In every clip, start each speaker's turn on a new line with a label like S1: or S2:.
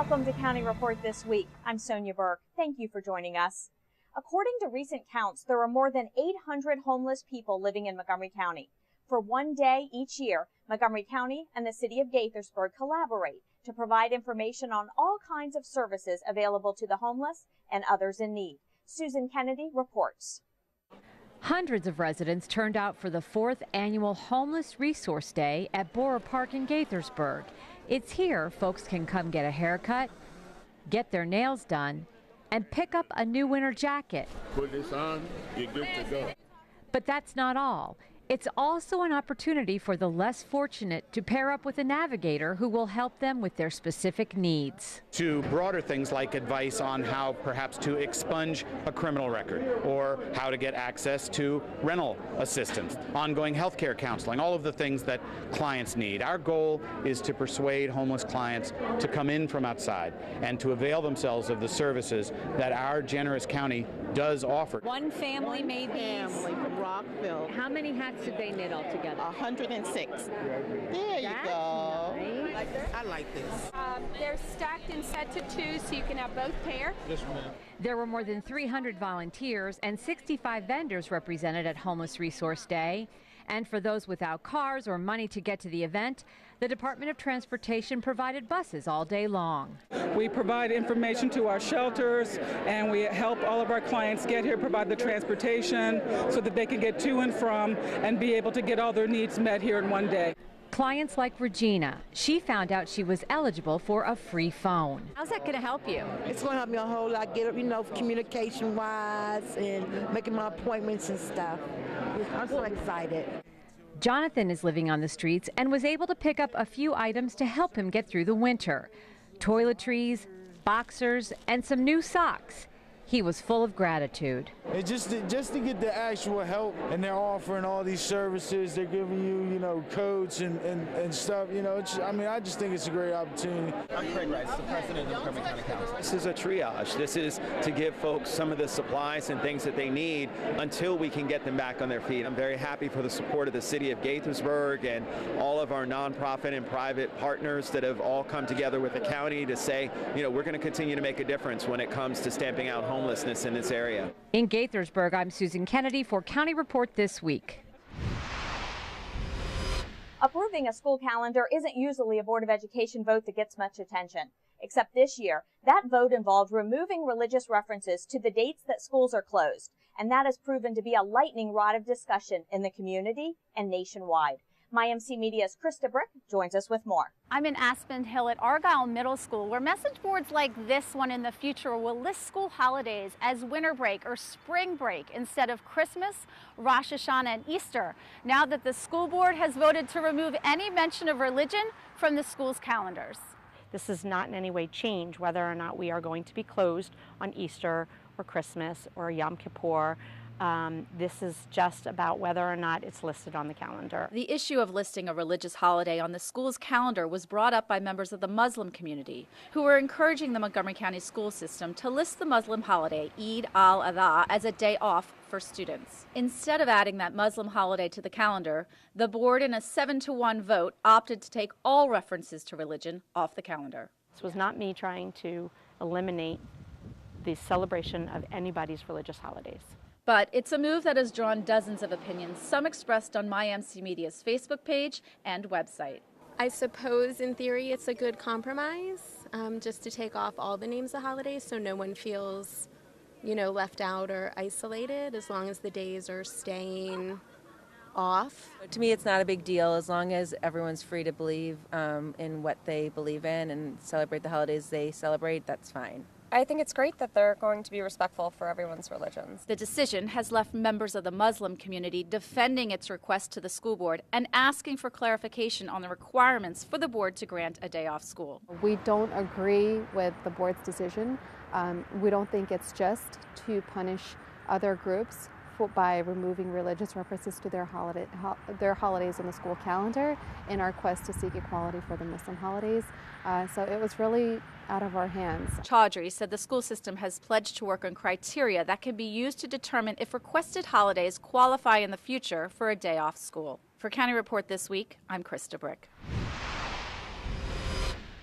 S1: Welcome to County Report This Week. I'm Sonia Burke. Thank you for joining us. According to recent counts, there are more than 800 homeless people living in Montgomery County. For one day each year, Montgomery County and the city of Gaithersburg collaborate to provide information on all kinds of services available to the homeless and others in need. Susan Kennedy reports.
S2: Hundreds of residents turned out for the 4th annual Homeless Resource Day at Borough Park in Gaithersburg. It's here folks can come get a haircut, get their nails done, and pick up a new winter jacket.
S3: Put this on, you're good to go.
S2: But that's not all. It's also an opportunity for the less fortunate to pair up with a navigator who will help them with their specific needs.
S4: To broader things like advice on how perhaps to expunge a criminal record or how to get access to rental assistance, ongoing health care counseling, all of the things that clients need. Our goal is to persuade homeless clients to come in from outside and to avail themselves of the services that our generous county does offer.
S2: One family made these.
S5: Family from Rockville.
S2: How many hats did they knit all together?
S5: 106. There you go.
S2: Nice.
S5: I like this.
S6: They're stacked in set to 2, so you can have both pair.
S2: There were more than 300 volunteers and 65 vendors represented at Homeless Resource Day. And for those without cars or money to get to the event, the Department of Transportation provided buses all day long.
S7: We provide information to our shelters, and we help all of our clients get here, provide the transportation so that they can get to and from and be able to get all their needs met here in one day.
S2: Clients like Regina, she found out she was eligible for a free phone. How's that going to help you?
S5: It's going to help me a whole lot, communication-wise and making my appointments and stuff. I'm so excited.
S2: Jonathan is living on the streets and was able to pick up a few items to help him get through the winter. Toiletries, boxers, and some new socks. He was full of gratitude.
S8: It's just to get the actual help, and they're offering all these services. They're giving you, codes and stuff. I just think it's a great opportunity.
S9: I'm Craig Rice, the president of Montgomery County Council. This is a triage. This is to give folks some of the supplies and things that they need until we can get them back on their feet. I'm very happy for the support of the city of Gaithersburg and all of our nonprofit and private partners that have all come together with the county to say, we're going to continue to make a difference when it comes to stamping out homelessness in this area.
S2: In Gaithersburg, I'm Susan Kennedy for County Report This Week.
S1: Approving a school calendar isn't usually a Board of Education vote that gets much attention. Except this year, that vote involved removing religious references to the dates that schools are closed. And that has proven to be a lightning rod of discussion in the community and nationwide. MyMC Media's Krista Brick joins us with more.
S10: I'm in Aspen Hill at Argyle Middle School, where message boards like this one in the future will list school holidays as winter break or spring break instead of Christmas, Rosh Hashanah, and Easter, now that the school board has voted to remove any mention of religion from the school's calendars.
S11: This does not in any way change whether or not we are going to be closed on Easter or Christmas or Yom Kippur. This is just about whether or not it's listed on the calendar.
S12: The issue of listing a religious holiday on the school's calendar was brought up by members of the Muslim community, who were encouraging the Montgomery County school system to list the Muslim holiday, Eid al-Adha, as a day off for students. Instead of adding that Muslim holiday to the calendar, the board in a 7-1 vote opted to take all references to religion off the calendar.
S11: This was not me trying to eliminate the celebration of anybody's religious holidays.
S12: But it's a move that has drawn dozens of opinions, some expressed on MyMC Media's Facebook page and website.
S6: I suppose in theory it's a good compromise, just to take off all the names of holidays so no one feels, left out or isolated, as long as the days are staying off.
S13: To me, it's not a big deal as long as everyone's free to believe in what they believe in and celebrate the holidays they celebrate. That's fine.
S14: I think it's great that they're going to be respectful for everyone's religions.
S12: The decision has left members of the Muslim community defending its request to the school board and asking for clarification on the requirements for the board to grant a day off school.
S15: We don't agree with the board's decision. We don't think it's just to punish other groups by removing religious references to their holidays in the school calendar in our quest to seek equality for the Muslim holidays. So it was really out of our hands.
S12: Chaudhry said the school system has pledged to work on criteria that can be used to determine if requested holidays qualify in the future for a day off school. For County Report This Week, I'm Krista Brick.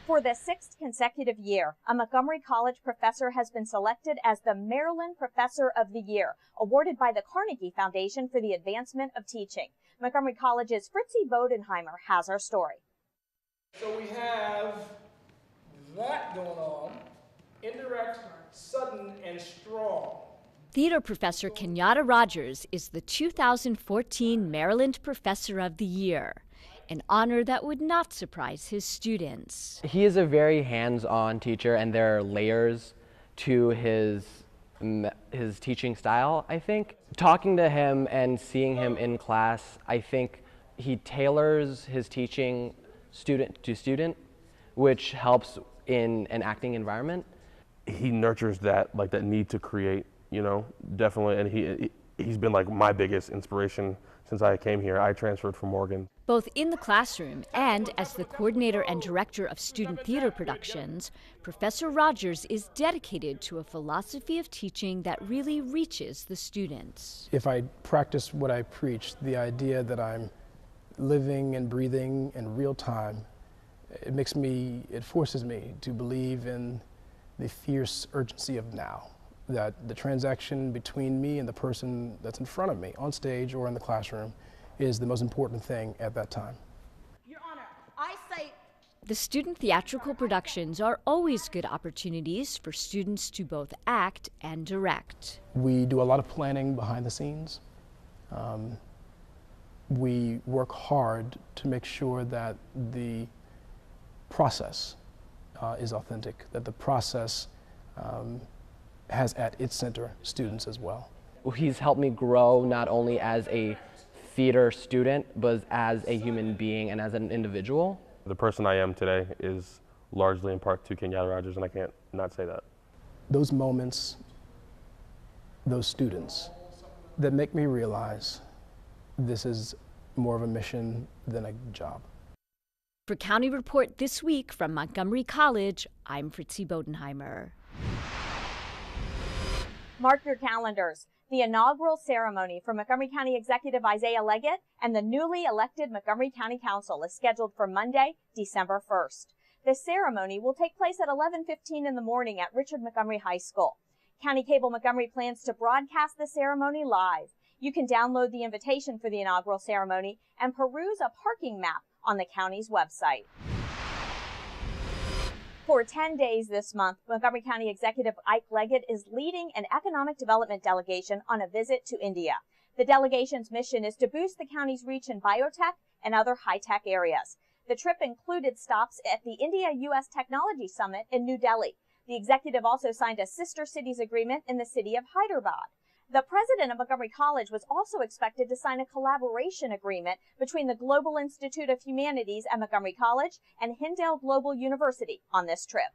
S1: For the 6th consecutive year, a Montgomery College professor has been selected as the Maryland Professor of the Year, awarded by the Carnegie Foundation for the Advancement of Teaching. Montgomery College's Fritzy Bodenheimer has our story.
S16: So we have that going on, indirect, sudden, and strong.
S17: Theater professor Kenyatta Rogers is the 2014 Maryland Professor of the Year, an honor that would not surprise his students.
S18: He is a very hands-on teacher, and there are layers to his teaching style, I think. Talking to him and seeing him in class, I think he tailors his teaching student to student, which helps in an acting environment.
S19: He nurtures that need to create, definitely, and he's been like my biggest inspiration since I came here. I transferred from Morgan.
S17: Both in the classroom and as the coordinator and director of student theater productions, Professor Rogers is dedicated to a philosophy of teaching that really reaches the students.
S20: If I practice what I preach, the idea that I'm living and breathing in real time, it forces me to believe in the fierce urgency of now, that the transaction between me and the person that's in front of me on stage or in the classroom is the most important thing at that time.
S17: Your Honor, I say... The student theatrical productions are always good opportunities for students to both act and direct.
S20: We do a lot of planning behind the scenes. We work hard to make sure that the process is authentic, that the process has at its center students as well.
S18: He's helped me grow not only as a theater student, but as a human being and as an individual.
S19: The person I am today is largely in part to Kenyatta Rogers, and I can't not say that.
S20: Those moments, those students, that make me realize this is more of a mission than a job.
S17: For County Report this week from Montgomery College, I'm Fritzy Bodenheimer.
S1: Mark your calendars. The inaugural ceremony for Montgomery County Executive Isaiah Leggett and the newly elected Montgomery County Council is scheduled for Monday, December 1st. The ceremony will take place at 11:15 in the morning at Richard Montgomery High School. County Cable Montgomery plans to broadcast the ceremony live. You can download the invitation for the inaugural ceremony and peruse a parking map on the county's website. For 10 days this month, Montgomery County Executive Ike Leggett is leading an economic development delegation on a visit to India. The delegation's mission is to boost the county's reach in biotech and other high-tech areas. The trip included stops at the India-U.S. Technology Summit in New Delhi. The executive also signed a Sister Cities agreement in the city of Hyderabad. The president of Montgomery College was also expected to sign a collaboration agreement between the Global Institute of Humanities at Montgomery College and Hindale Global University on this trip.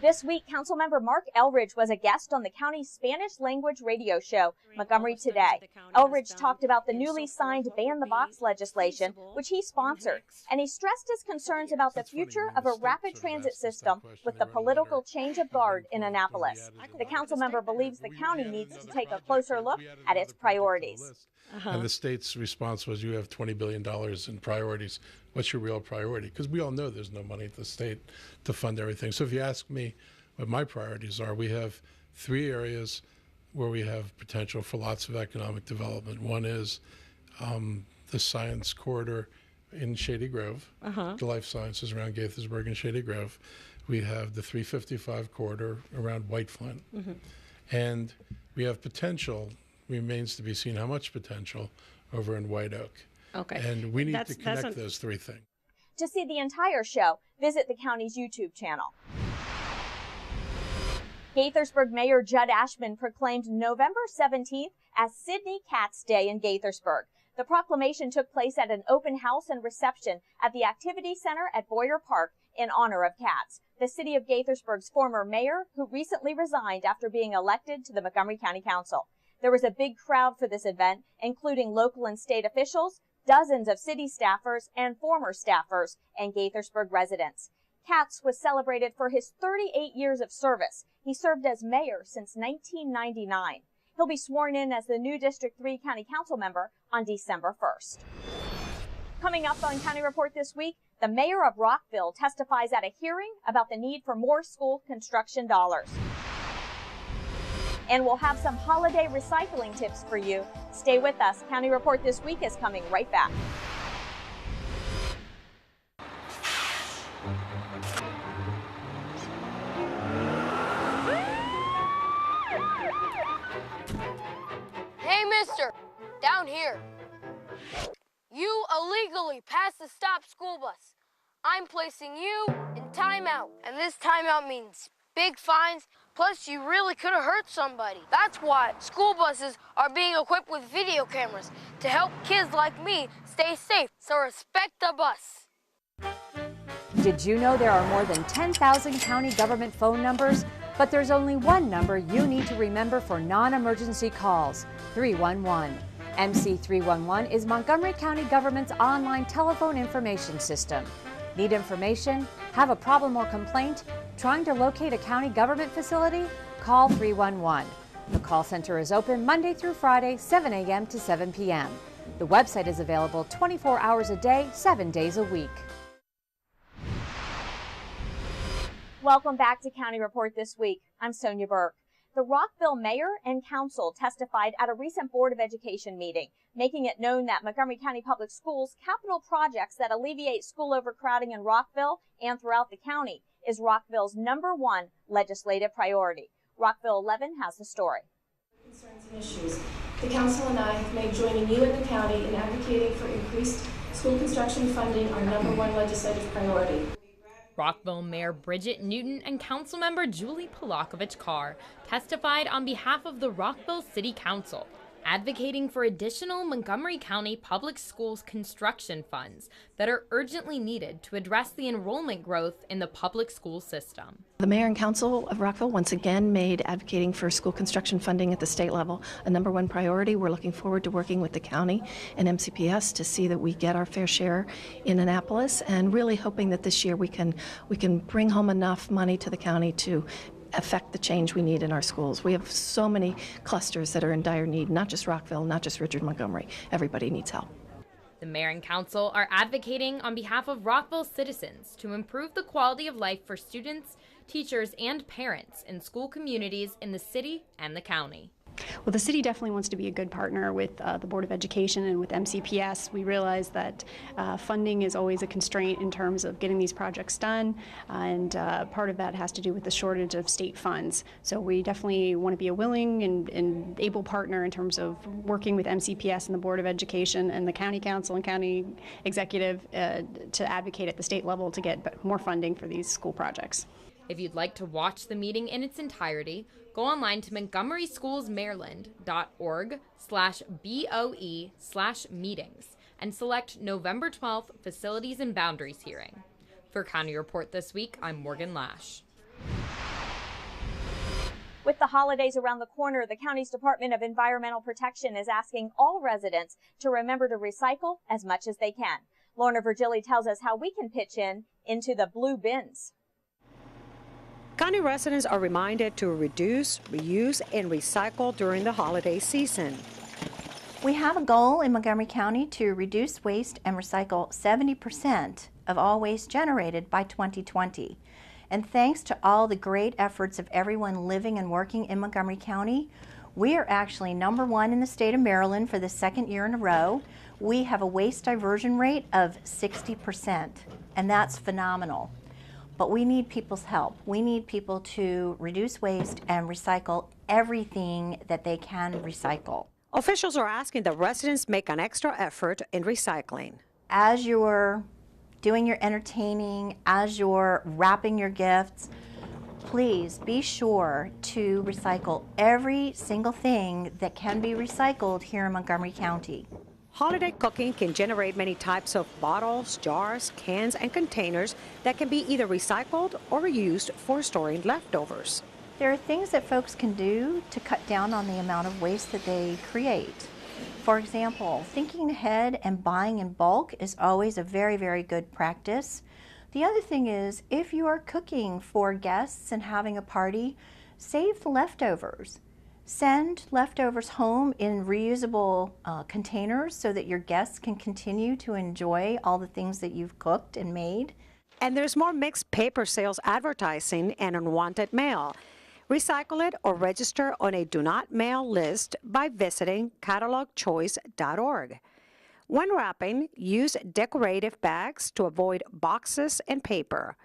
S1: This week, Councilmember Mark Elridge was a guest on the county's Spanish language radio show, Montgomery Today. Elridge talked about the newly signed Ban the Box legislation, which he sponsored, and he stressed his concerns about the future of a rapid transit system with the political change of guard in Annapolis. The councilmember believes the county needs to take a closer look at its priorities.
S21: And the state's response was, you have $20 billion in priorities. What's your real priority? Because we all know there's no money at the state to fund everything. So if you ask me what my priorities are, we have 3 areas where we have potential for lots of economic development. One is the science corridor in Shady Grove, the life sciences around Gaithersburg and Shady Grove. We have the 355 corridor around White Flint. And we have potential, remains to be seen how much potential, over in White Oak.
S22: Okay.
S21: And we need to connect those 3 things.
S1: To see the entire show, visit the county's YouTube channel. Gaithersburg Mayor Judd Ashman proclaimed November 17th as Sidney Katz Day in Gaithersburg. The proclamation took place at an open house and reception at the Activity Center at Boyer Park in honor of Katz, the city of Gaithersburg's former mayor who recently resigned after being elected to the Montgomery County Council. There was a big crowd for this event, including local and state officials, dozens of city staffers and former staffers, and Gaithersburg residents. Katz was celebrated for his 38 years of service. He served as mayor since 1999. He'll be sworn in as the new District 3 County Council member on December 1st. Coming up on County Report this week, The mayor of Rockville testifies at a hearing about the need for more school construction dollars. And we'll have some holiday recycling tips for you. Stay with us. County Report This Week is coming right back.
S3: Hey, mister, down here. You illegally passed the stop school bus. I'm placing you in timeout, and this timeout means big fines, plus you really could have hurt somebody. That's why school buses are being equipped with video cameras to help kids like me stay safe, so respect the bus.
S2: Did you know there are more than 10,000 county government phone numbers? But there's only one number you need to remember for non-emergency calls, 311. MC 311 is Montgomery County government's online telephone information system. Need information? Have a problem or complaint? Trying to locate a county government facility? Call 311. The call center is open Monday through Friday, 7 a.m. to 7 p.m. The website is available 24 hours a day, 7 days a week.
S1: Welcome back to County Report This Week. I'm Sonia Burke. The Rockville mayor and council testified at a recent Board of Education meeting, making it known that Montgomery County Public Schools' capital projects that alleviate school overcrowding in Rockville and throughout the county is Rockville's #1 legislative priority. Rockville 11 has the story.
S22: Concerns and issues. The council and I have made joining you and the county in advocating for increased school construction funding our #1 legislative priority.
S23: Rockville Mayor Bridget Newton and Councilmember Julie Polakovich-Carr testified on behalf of the Rockville City Council, advocating for additional Montgomery County Public Schools construction funds that are urgently needed to address the enrollment growth in the public school system.
S22: The mayor and council of Rockville once again made advocating for school construction funding at the state level a #1 priority. We're looking forward to working with the county and MCPS to see that we get our fair share in Annapolis, and really hoping that this year we can bring home enough money to the county to affect the change we need in our schools. We have so many clusters that are in dire need, not just Rockville, not just Richard Montgomery. Everybody needs help.
S23: The mayor and council are advocating on behalf of Rockville citizens to improve the quality of life for students, teachers, and parents in school communities in the city and the county.
S24: Well, the city definitely wants to be a good partner with the Board of Education and with MCPS. We realize that funding is always a constraint in terms of getting these projects done, and part of that has to do with the shortage of state funds. So we definitely want to be a willing and able partner in terms of working with MCPS and the Board of Education and the County Council and County Executive to advocate at the state level to get more funding for these school projects.
S23: If you'd like to watch the meeting in its entirety, go online to montgomeryschoolsmaryland.org/BOE/meetings and select November 12th Facilities and Boundaries hearing. For County Report This Week, I'm Morgan Lash.
S1: With the holidays around the corner, the county's Department of Environmental Protection is asking all residents to remember to recycle as much as they can. Lorna Virgili tells us how we can pitch into the blue bins.
S25: County residents are reminded to reduce, reuse, and recycle during the holiday season.
S26: We have a goal in Montgomery County to reduce waste and recycle 70% of all waste generated by 2020. And thanks to all the great efforts of everyone living and working in Montgomery County, we are actually #1 in the state of Maryland for the second year in a row. We have a waste diversion rate of 60%, and that's phenomenal. But we need people's help. We need people to reduce waste and recycle everything that they can recycle.
S25: Officials are asking that residents make an extra effort in recycling.
S26: As you're doing your entertaining, as you're wrapping your gifts, please be sure to recycle every single thing that can be recycled here in Montgomery County.
S25: Holiday cooking can generate many types of bottles, jars, cans, and containers that can be either recycled or reused for storing leftovers.
S26: There are things that folks can do to cut down on the amount of waste that they create. For example, thinking ahead and buying in bulk is always a very, very good practice. The other thing is, if you are cooking for guests and having a party, save the leftovers. Send leftovers home in reusable containers so that your guests can continue to enjoy all the things that you've cooked and made.
S25: And there's more mixed paper sales advertising and unwanted mail. Recycle it or register on a do not mail list by visiting catalogchoice.org. When wrapping, use decorative bags to avoid boxes and paper.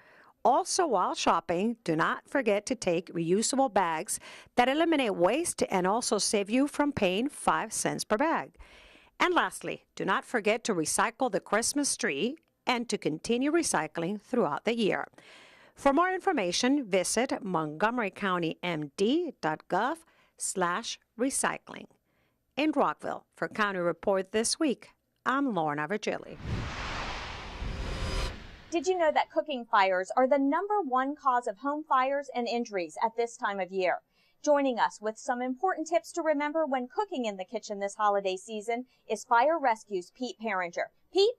S25: Also, while shopping, do not forget to take reusable bags that eliminate waste and also save you from paying 5 cents per bag. And lastly, do not forget to recycle the Christmas tree and to continue recycling throughout the year. For more information, visit montgomerycountymd.gov/recycling. In Rockville, for County Report This Week, I'm Lorna Virgili.
S1: Did you know that cooking fires are the #1 cause of home fires and injuries at this time of year? Joining us with some important tips to remember when cooking in the kitchen this holiday season is Fire Rescue's Pete Paringer. Pete?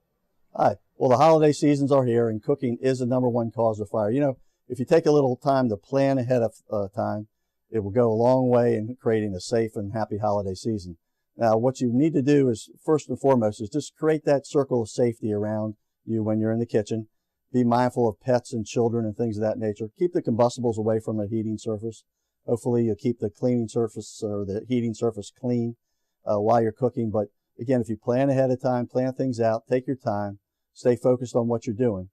S4: Hi. Well, the holiday seasons are here, and cooking is the #1 cause of fire. You know, if you take a little time to plan ahead of time, it will go a long way in creating a safe and happy holiday season. Now, what you need to do is, first and foremost, is just create that circle of safety around you when you're in the kitchen. Be mindful of pets and children and things of that nature. Keep the combustibles away from the heating surface. Hopefully, you'll keep the cleaning surface or the heating surface clean while you're cooking. But again, if you plan ahead of time, plan things out, take your time, stay focused on what you're doing.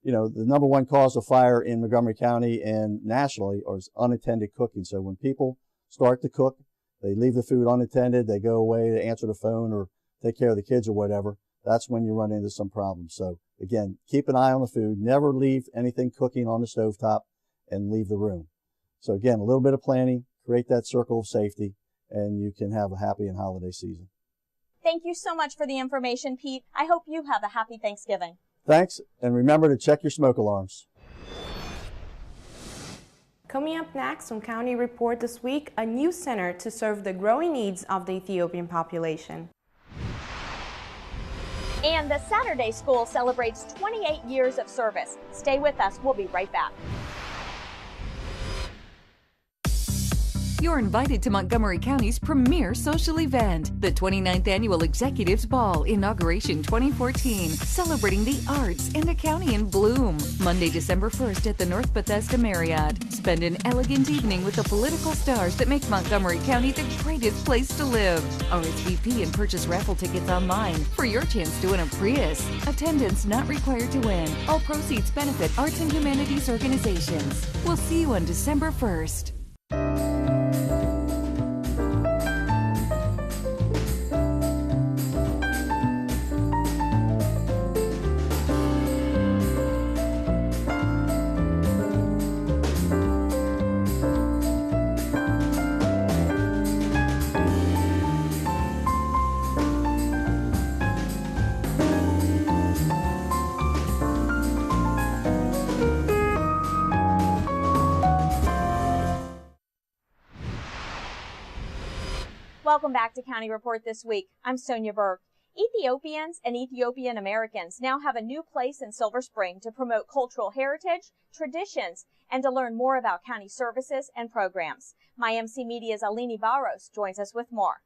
S4: You know, the #1 cause of fire in Montgomery County and nationally is unattended cooking. So when people start to cook, they leave the food unattended, they go away to answer the phone or take care of the kids or whatever, that's when you run into some problems. So again, keep an eye on the food, never leave anything cooking on the stovetop and leave the room. So again, a little bit of planning, create that circle of safety, and you can have a happy and holiday season.
S1: Thank you so much for the information, Pete. I hope you have a happy Thanksgiving.
S4: Thanks, and remember to check your smoke alarms.
S5: Coming up next on County Report This Week, a new center to serve the growing needs of the Ethiopian population.
S1: And the Saturday School celebrates 28 years of service. Stay with us. We'll be right back.
S7: You're invited to Montgomery County's premier social event, the 29th Annual Executives Ball Inauguration 2014, celebrating the arts and a county in bloom. Monday, December 1st at the North Bethesda Marriott. Spend an elegant evening with the political stars that make Montgomery County the greatest place to live. RSVP and purchase raffle tickets online for your chance to win a Prius. Attendance not required to win. All proceeds benefit arts and humanities organizations. We'll see you on December 1st.
S1: Welcome back to County Report This Week. I'm Sonia Burke. Ethiopians and Ethiopian Americans now have a new place in Silver Spring to promote cultural heritage, traditions, and to learn more about county services and programs. My MC Media's Alini Barros joins us with more.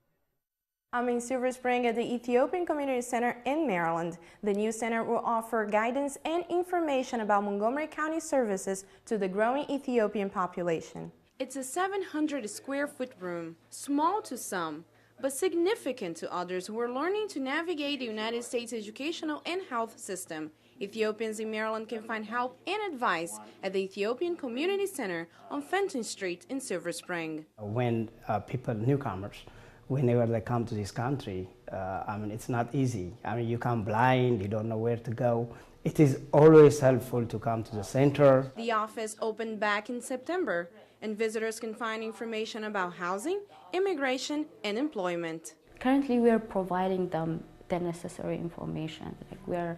S5: I'm in Silver Spring at the Ethiopian Community Center in Maryland. The new center will offer guidance and information about Montgomery County services to the growing Ethiopian population. It's a 700 square foot room, small to some, but significant to others who are learning to navigate the United States educational and health system. Ethiopians in Maryland can find help and advice at the Ethiopian Community Center on Fenton Street in Silver Spring.
S8: When people, newcomers, whenever they come to this country, it's not easy. You come blind, you don't know where to go. It is always helpful to come to the center.
S5: The office opened back in September, and visitors can find information about housing, immigration, and employment.
S9: Currently, we are providing them the necessary information. We are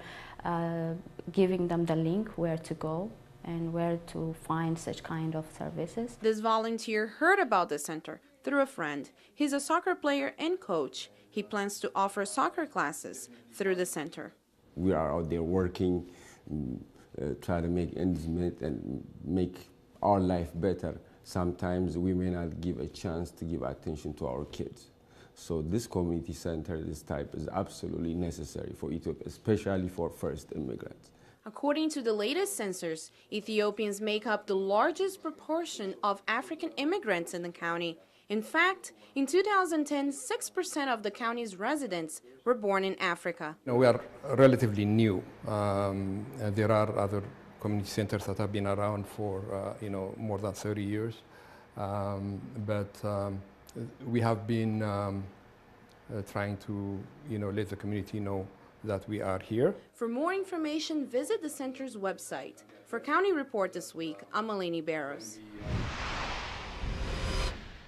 S9: giving them the link where to go and where to find such kind of services.
S5: This volunteer heard about the center through a friend. He's a soccer player and coach. He plans to offer soccer classes through the center.
S10: We are out there working, try to make ends meet and make our life better sometimes we may not give a chance to give attention to our kids. So this community center, this type, is absolutely necessary for Ethiopia, especially for first immigrants.
S5: According to the latest census, Ethiopians make up the largest proportion of African immigrants in the county. In fact, in 2010, 6% of the county's residents were born in Africa.
S6: We are relatively new. There are other community centers that have been around for more than 30 years, but we have been trying to let the community know that we are here.
S5: For more information, visit the center's website. For County Report this week, I'm Eleni Barros.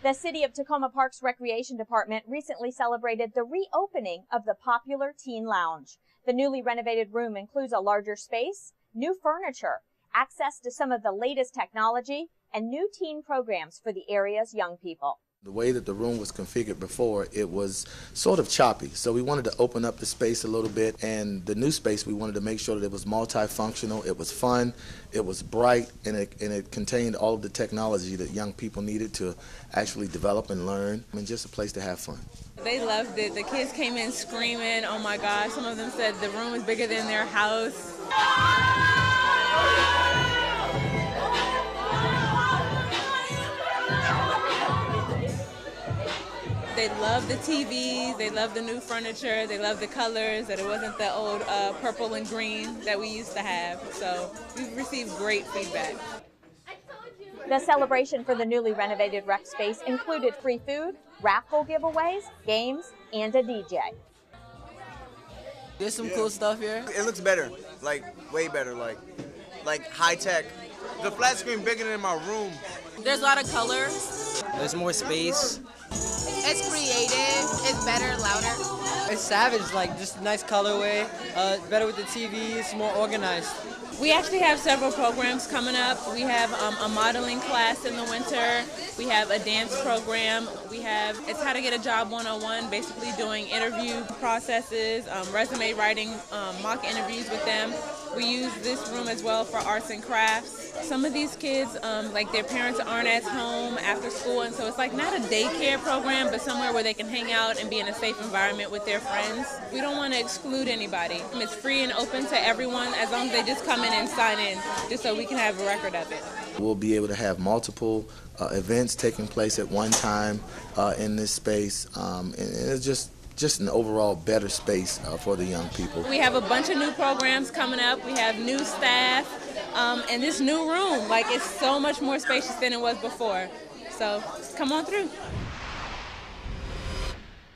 S1: The City of Tacoma Park's Recreation Department recently celebrated the reopening of the popular Teen Lounge. The newly renovated room includes a larger space, new furniture, access to some of the latest technology, and new teen programs for the area's young people.
S11: The way that the room was configured before, it was sort of choppy. So we wanted to open up the space a little bit, and the new space, we wanted to make sure that it was multifunctional, it was fun, it was bright, and it contained all of the technology that young people needed to actually develop and learn, and just a place to have fun.
S12: They loved it. The kids came in screaming, oh my gosh. Some of them said the room is bigger than their house. They loved the TVs, they loved the new furniture, they loved the colors, that it wasn't the old purple and green that we used to have. So we've received great feedback.
S1: The celebration for the newly renovated rec space included free food, raffle giveaways, games, and a DJ.
S13: There's some cool stuff here. It looks better, like way better, like high tech. The flat screen bigger than my room.
S12: There's a lot of color.
S13: There's more space.
S14: It's creative, it's better, louder.
S15: It's savage, like just a nice colorway, better with the TV, it's more organized.
S12: We actually have several programs coming up. We have a modeling class in the winter. We have a dance program. It's how to get a job 101, basically doing interview processes, resume writing, mock interviews with them. We use this room as well for arts and crafts. Some of these kids, like their parents aren't at home after school, and so it's like not a daycare program, but somewhere where they can hang out and be in a safe environment with their friends. We don't want to exclude anybody. It's free and open to everyone as long as they just come in and sign in, just so we can have a record of it.
S11: We'll be able to have multiple events taking place at one time in this space, and it's just an overall better space for the young people.
S12: We have a bunch of new programs coming up. We have new staff, and this new room, like it's so much more spacious than it was before. So come on through.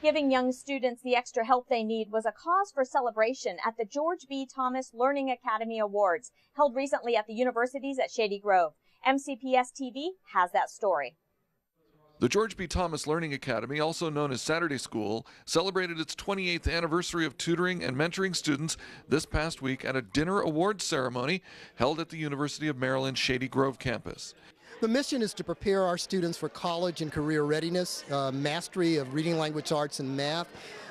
S1: Giving young students the extra help they need was a cause for celebration at the George B. Thomas Learning Academy Awards, held recently at the universities at Shady Grove. MCPS TV has that story.
S27: The George B. Thomas Learning Academy, also known as Saturday School, celebrated its 28th anniversary of tutoring and mentoring students this past week at a dinner awards ceremony held at the University of Maryland Shady Grove campus.
S28: The mission is to prepare our students for college and career readiness, mastery of reading, language arts, and math,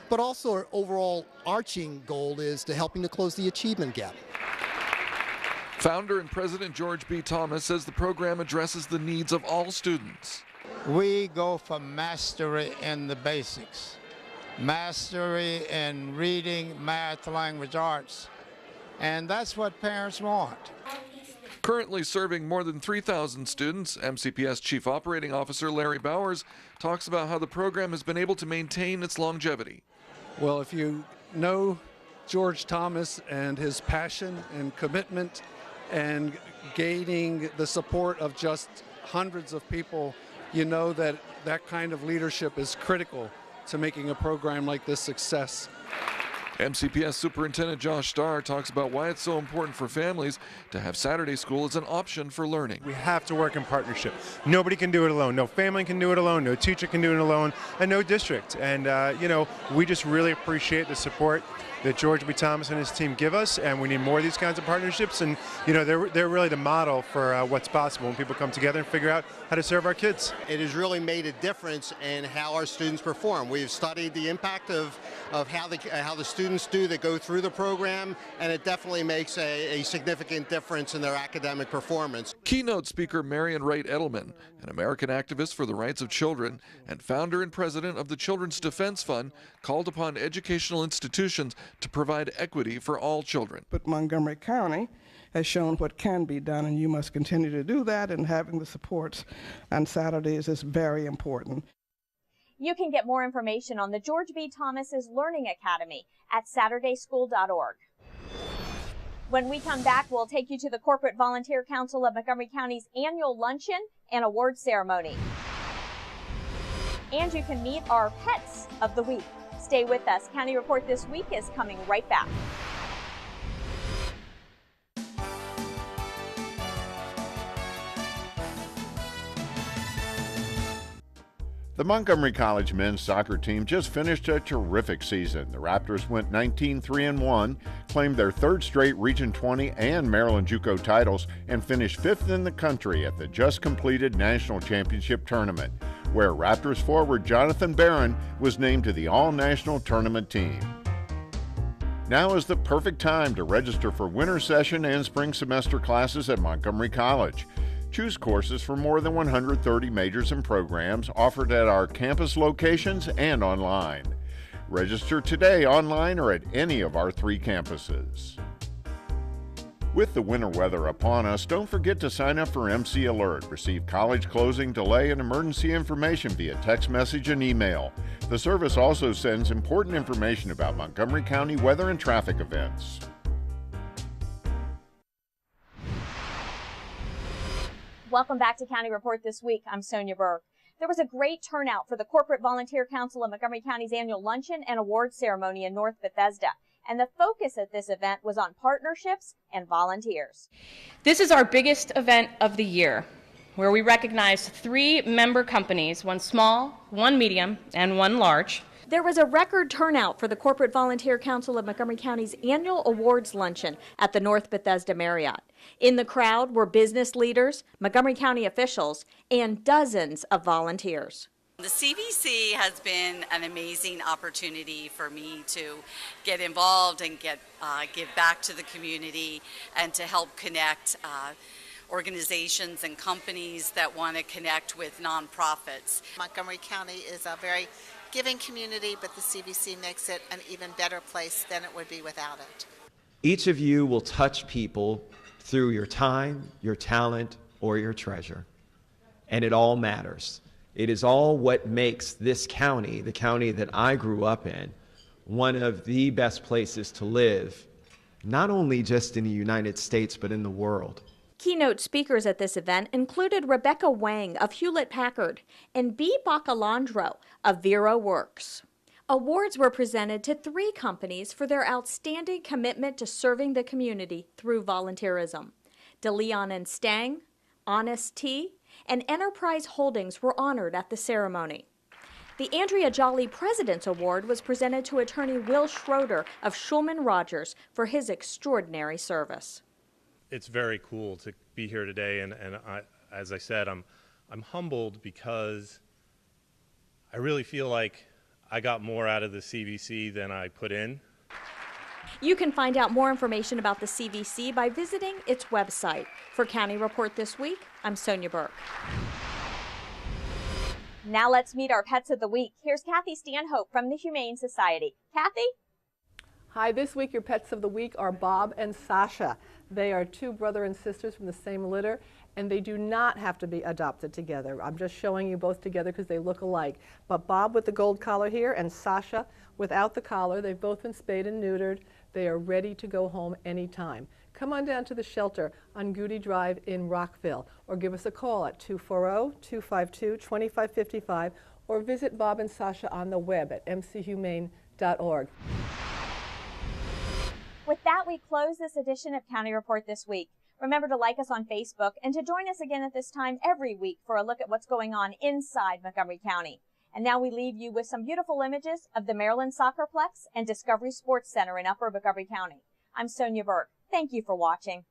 S28: but also our overall arching goal is to helping to close the achievement gap.
S27: Founder and President George B. Thomas says the program addresses the needs of all students.
S29: We go for mastery in the basics, mastery in reading, math, language arts, and that's what parents want.
S27: Currently serving more than 3,000 students, MCPS Chief Operating Officer Larry Bowers talks about how the program has been able to maintain its longevity.
S30: Well, if you know George Thomas and his passion and commitment and gaining the support of just hundreds of people, you know that that kind of leadership is critical to making a program like this success.
S27: MCPS Superintendent Josh Starr talks about why it's so important for families to have Saturday school as an option for learning.
S31: We have to work in partnership. Nobody can do it alone. No family can do it alone. No teacher can do it alone, and no district. And we just really appreciate the support that George B. Thomas and his team give us, and we need more of these kinds of partnerships. And they're really the model for what's possible when people come together and figure out how to serve our kids.
S32: It has really made a difference in how our students perform. We've studied the impact of how the students
S2: students do that go through the program, and it definitely makes a significant difference in their academic performance.
S27: Keynote speaker Marian Wright Edelman, an American activist for the rights of children and founder and president of the Children's Defense Fund, called upon educational institutions to provide equity for all children.
S3: But Montgomery County has shown what can be done, and you must continue to do that, and having the supports on Saturdays is very important.
S1: You can get more information on the George B. Thomas's Learning Academy at SaturdaySchool.org. When we come back, we'll take you to the Corporate Volunteer Council of Montgomery County's annual luncheon and award ceremony. And you can meet our pets of the week. Stay with us. County Report This Week is coming right back.
S16: The Montgomery College men's soccer team just finished a terrific season. The Raptors went 19-3-1, claimed their third straight Region 20 and Maryland JUCO titles, and finished fifth in the country at the just completed National Championship Tournament, where Raptors forward Jonathan Barron was named to the All-National Tournament team. Now is the perfect time to register for winter session and spring semester classes at Montgomery College. Choose courses from more than 130 majors and programs offered at our campus locations and online. Register today online or at any of our 3 campuses. With the winter weather upon us, don't forget to sign up for MC Alert. Receive college closing, delay, and emergency information via text message and email. The service also sends important information about Montgomery County weather and traffic events.
S1: Welcome back to County Report This Week. I'm Sonia Burke. There was a great turnout for the Corporate Volunteer Council of Montgomery County's annual luncheon and awards ceremony in North Bethesda. And the focus at this event was on partnerships and volunteers.
S17: This is our biggest event of the year, where we recognize 3 member companies, 1 small, 1 medium, and 1 large.
S1: There was a record turnout for the Corporate Volunteer Council of Montgomery County's annual awards luncheon at the North Bethesda Marriott. In the crowd were business leaders, Montgomery County officials, and dozens of volunteers.
S18: The CVC has been an amazing opportunity for me to get involved and give back to the community and to help connect organizations and companies that want to connect with nonprofits.
S19: Montgomery County is a very giving community, but the CVC makes it an even better place than it would be without it.
S20: Each of you will touch people through your time, your talent, or your treasure. And it all matters. It is all what makes this county, the county that I grew up in, one of the best places to live, not only just in the United States, but in the world.
S1: Keynote speakers at this event included Rebecca Wang of Hewlett-Packard and B. Bacalandro of Vero Works. Awards were presented to 3 companies for their outstanding commitment to serving the community through volunteerism. DeLeon and Stang, Honest Tea, and Enterprise Holdings were honored at the ceremony. The Andrea Jolly President's Award was presented to attorney Will Schroeder of Schulman Rogers for his extraordinary service.
S21: It's very cool to be here today, and as I said, I'm humbled because I really feel like I got more out of the CVC than I put in.
S1: You can find out more information about the CVC by visiting its website. For County Report This Week, I'm Sonia Burke. Now let's meet our pets of the week. Here's Kathy Stanhope from the Humane Society. Kathy?
S22: Hi, this week your pets of the week are Bob and Sasha. They are 2 brother and sisters from the same litter, and they do not have to be adopted together. I'm just showing you both together because they look alike. But Bob with the gold collar here and Sasha without the collar, they've both been spayed and neutered. They are ready to go home anytime. Come on down to the shelter on Goody Drive in Rockville, or give us a call at 240-252-2555, or visit Bob and Sasha on the web at mchumane.org.
S1: With that, we close this edition of County Report This Week. Remember to like us on Facebook and to join us again at this time every week for a look at what's going on inside Montgomery County. And now we leave you with some beautiful images of the Maryland Soccerplex and Discovery Sports Center in Upper Montgomery County. I'm Sonia Burke. Thank you for watching.